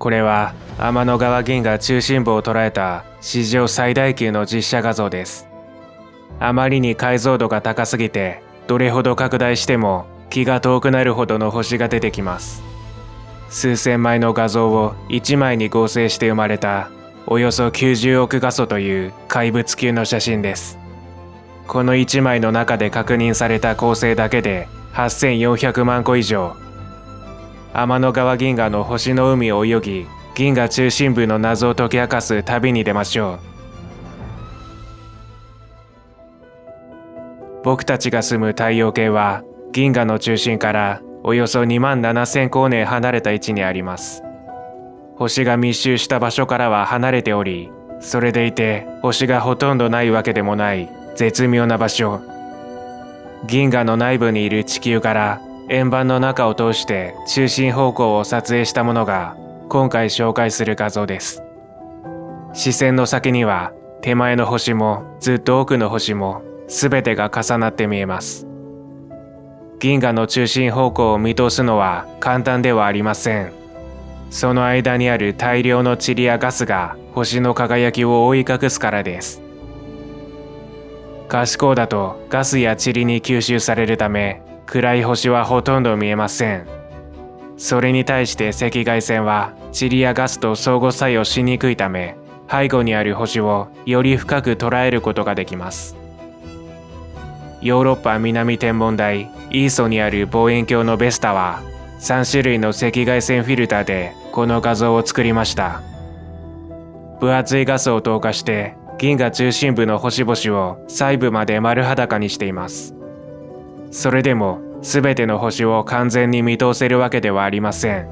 これは天の川銀河中心部を捉えた史上最大級の実写画像です。あまりに解像度が高すぎて、どれほど拡大しても気が遠くなるほどの星が出てきます。数千枚の画像を1枚に合成して生まれたおよそ90億画素という怪物級の写真です。この1枚の中で確認された恒星だけで8400万個以上。天の川銀河の星の海を泳ぎ、銀河中心部の謎を解き明かす旅に出ましょう。僕たちが住む太陽系は銀河の中心からおよそ27000光年離れた位置にあります。星が密集した場所からは離れており、それでいて星がほとんどないわけでもない絶妙な場所。銀河の内部にいる地球から円盤の中を通して中心方向を撮影したものが今回紹介する画像です。視線の先には手前の星もずっと奥の星も全てが重なって見えます。銀河の中心方向を見通すのは簡単ではありません。その間にある大量の塵やガスが星の輝きを覆い隠すからです。可視光だとガスや塵に吸収されるため、暗い星はほとんど見えません。それに対して赤外線は塵やガスと相互作用しにくいため、背後にある星をより深く捉えることができます。ヨーロッパ南天文台イーソにある望遠鏡のベスタは3種類の赤外線フィルターでこの画像を作りました。分厚いガスを透過して銀河中心部の星々を細部まで丸裸にしています。それでも全ての星を完全に見通せるわけではありません。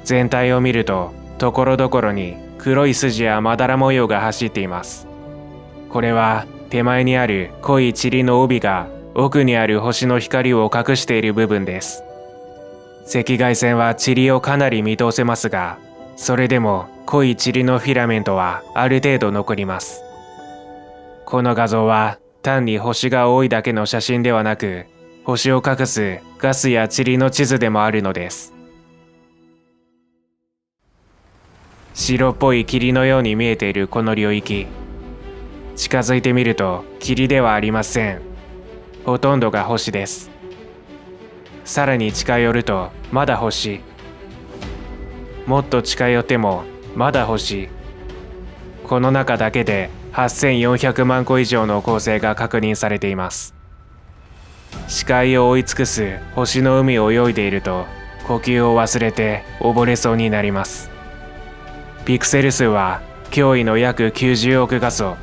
全体を見るとところどころに黒い筋やまだら模様が走っています。これは手前にある濃い塵の帯が奥にある星の光を隠している部分です。赤外線は塵をかなり見通せますが、それでも濃い塵のフィラメントはある程度残ります。この画像は単に星が多いだけの写真ではなく、星を隠すガスや塵の地図でもあるのです。白っぽい霧のように見えているこの領域。近づいてみると霧ではありません。ほとんどが星です。さらに近寄るとまだ星。もっと近寄ってもまだ星。この中だけで8400万個以上の恒星が確認されています。視界を覆い尽くす星の海を泳いでいると呼吸を忘れて溺れそうになります。ピクセル数は驚異の約90億画素。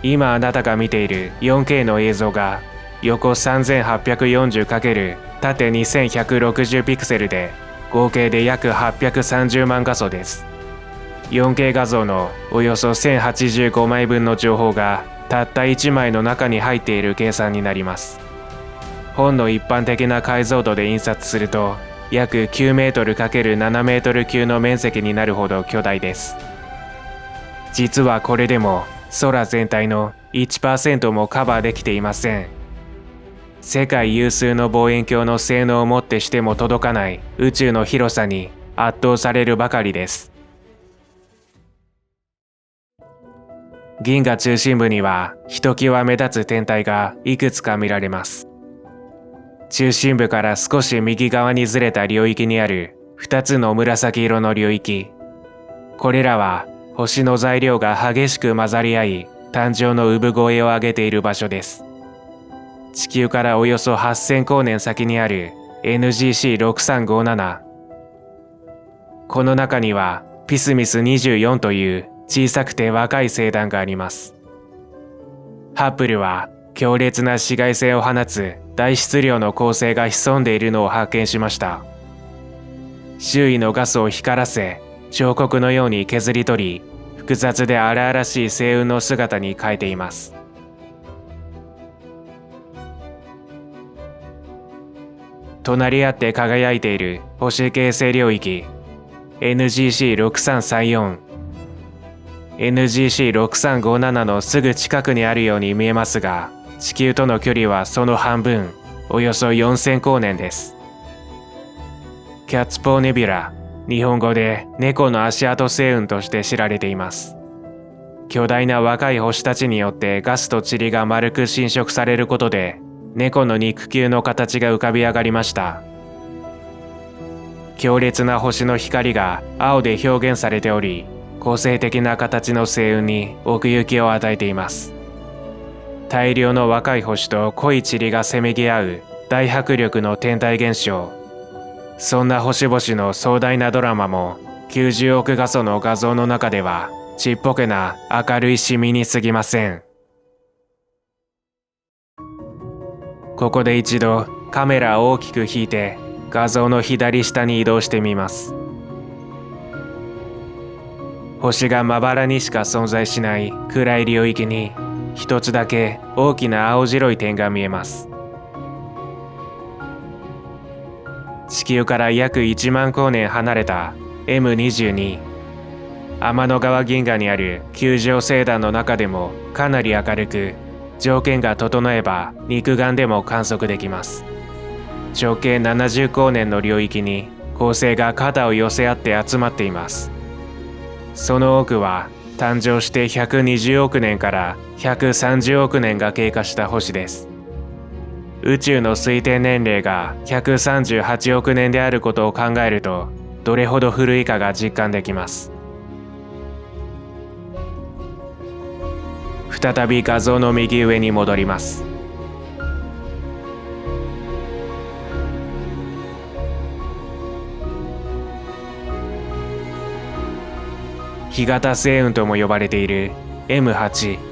今あなたが見ている 4K の映像が横 3840× 縦2160ピクセルで合計で約830万画素です。4K 画像のおよそ1085枚分の情報がたった1枚の中に入っている計算になります。本の一般的な解像度で印刷すると約9メートル ×7 メートル級の面積になるほど巨大です。実はこれでも空全体の 1% もカバーできていません。世界有数の望遠鏡の性能をもってしても届かない宇宙の広さに圧倒されるばかりです。銀河中心部にはひときわ目立つ天体がいくつか見られます。中心部から少し右側にずれた領域にある2つの紫色の領域。これらは星の材料が激しく混ざり合い、誕生の産声を上げている場所です。地球からおよそ8000光年先にある NGC6357。この中にはピスミス24という小さくて若い星団があります。ハッブルは強烈な紫外線を放つ大質量の恒星が潜んでいるのを発見しました。周囲のガスを光らせ、彫刻のように削り取り、複雑で荒々しい星雲の姿に変えています。隣り合って輝いている星形成領域 NGC6334、NGC6357 のすぐ近くにあるように見えますが、地球との距離はその半分、およそ4000光年です。キャッツポーネビュラ、日本語で猫の足跡星雲として知られています。巨大な若い星たちによってガスと塵が丸く侵食されることで、猫の肉球の形が浮かび上がりました。強烈な星の光が青で表現されており、個性的な形の星雲に奥行きを与えています。大量の若い星と濃い塵がせめぎ合う大迫力の天体現象。そんな星々の壮大なドラマも90億画素の画像の中ではちっぽけな明るいシミに過ぎません。ここで一度カメラを大きく引いて画像の左下に移動してみます。星がまばらにしか存在しない暗い領域に一つだけ大きな青白い点が見えます。地球から約1万光年離れた M22、天の川銀河にある球状星団の中でもかなり明るく、条件が整えば肉眼でも観測できます。直径70光年の領域に恒星が肩を寄せ合って集まっています。その多くは誕生して120億年から130億年が経過した星です。宇宙の推定年齢が138億年であることを考えると、どれほど古いかが実感できます。再び画像の右上に戻ります。干潟星雲とも呼ばれている M8。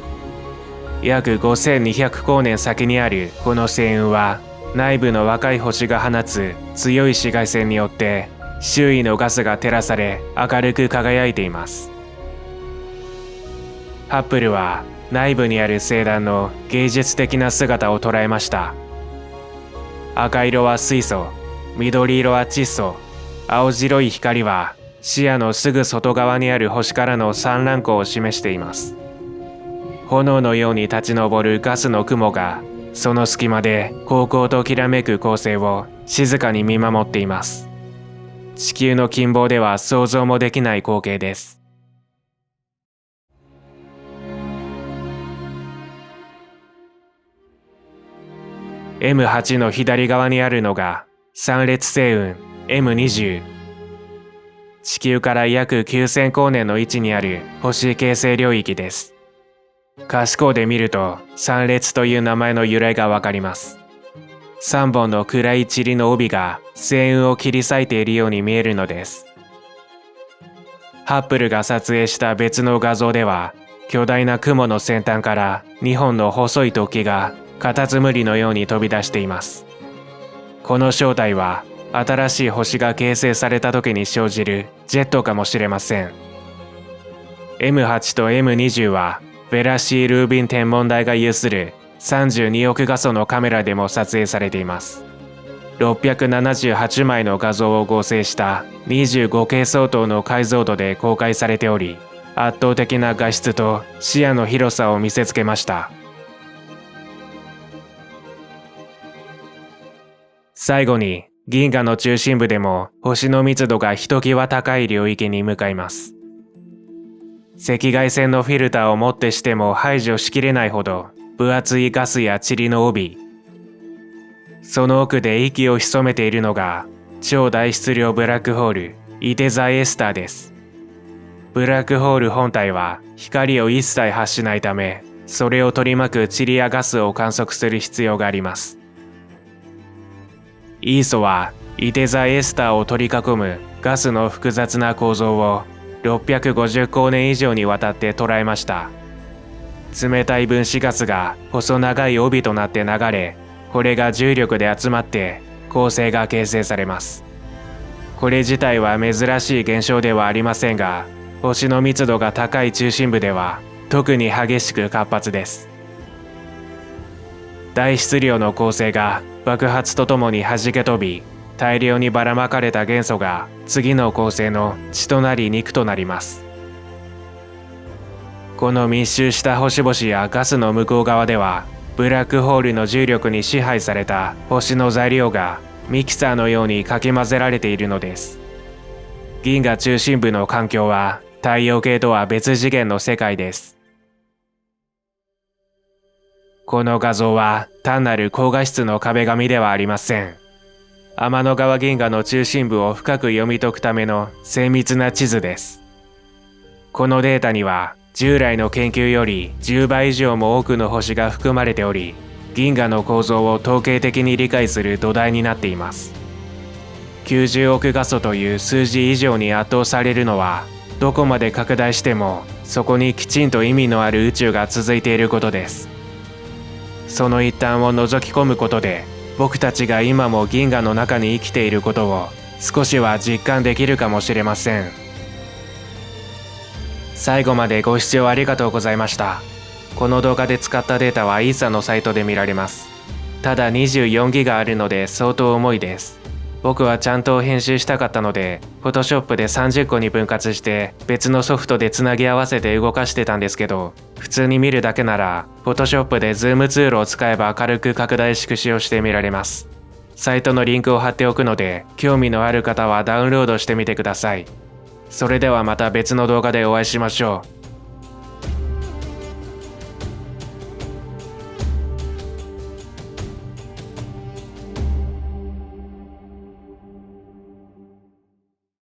約5200光年先にあるこの星雲は、内部の若い星が放つ強い紫外線によって周囲のガスが照らされ明るく輝いています。ハッブルは内部にある星団の芸術的な姿を捉えました。赤色は水素、緑色は窒素、青白い光は視野のすぐ外側にある星からの散乱光を示しています。炎のように立ち上るガスの雲が、その隙間で煌々ときらめく恒星を静かに見守っています。地球の近傍では想像もできない光景です。M8 の左側にあるのが三列星雲 M20。地球から約9000光年の位置にある星形成領域です。可視光で見ると三列という名前の由来がわかります。3本の暗い塵の帯が星雲を切り裂いているように見えるのです。ハッブルが撮影した別の画像では、巨大な雲の先端から2本の細い突起がカタツムリのように飛び出しています。この正体は新しい星が形成された時に生じるジェットかもしれません。M8 と M20 はヴェラシー・ルービン天文台が有する32億画素のカメラでも撮影されています。678枚の画像を合成した 25K 相当の解像度で公開されており、圧倒的な画質と視野の広さを見せつけました。最後に、銀河の中心部でも星の密度がひときわ高い領域に向かいます。赤外線のフィルターをもってしても排除しきれないほど分厚いガスや塵の帯。その奥で息を潜めているのが超大質量ブラックホール、イテザエスターです。ブラックホール本体は光を一切発しないため、それを取り巻く塵やガスを観測する必要があります。イーソはイテザエスターを取り囲むガスの複雑な構造を650光年以上にわたって捉えました。冷たい分子ガスが細長い帯となって流れ、これが重力で集まって恒星が形成されます。これ自体は珍しい現象ではありませんが、星の密度が高い中心部では特に激しく活発です。大質量の恒星が爆発とともに弾け飛び、大量にばらまかれた元素が次の恒星の血となり肉となります。この密集した星々やガスの向こう側では、ブラックホールの重力に支配された星の材料がミキサーのようにかき混ぜられているのです。銀河中心部の環境は太陽系とは別次元の世界です。この画像は単なる高画質の壁紙ではありません。天の川銀河の中心部を深く読み解くための精密な地図です。このデータには従来の研究より10倍以上も多くの星が含まれており、銀河の構造を統計的に理解する土台になっています。90億画素という数字以上に圧倒されるのは、どこまで拡大してもそこにきちんと意味のある宇宙が続いていることです。その一端を覗き込むことで、僕たちが今も銀河の中に生きていることを少しは実感できるかもしれません。最後までご視聴ありがとうございました。この動画で使ったデータはイーサのサイトで見られます。ただ24ギガあるので相当重いです。僕はちゃんと編集したかったので、Photoshop で30個に分割して別のソフトでつなぎ合わせて動かしてたんですけど、普通に見るだけなら Photoshop で Zoom ツールを使えば軽く拡大縮小して見られます。サイトのリンクを貼っておくので、興味のある方はダウンロードしてみてください。それではまた別の動画でお会いしましょう。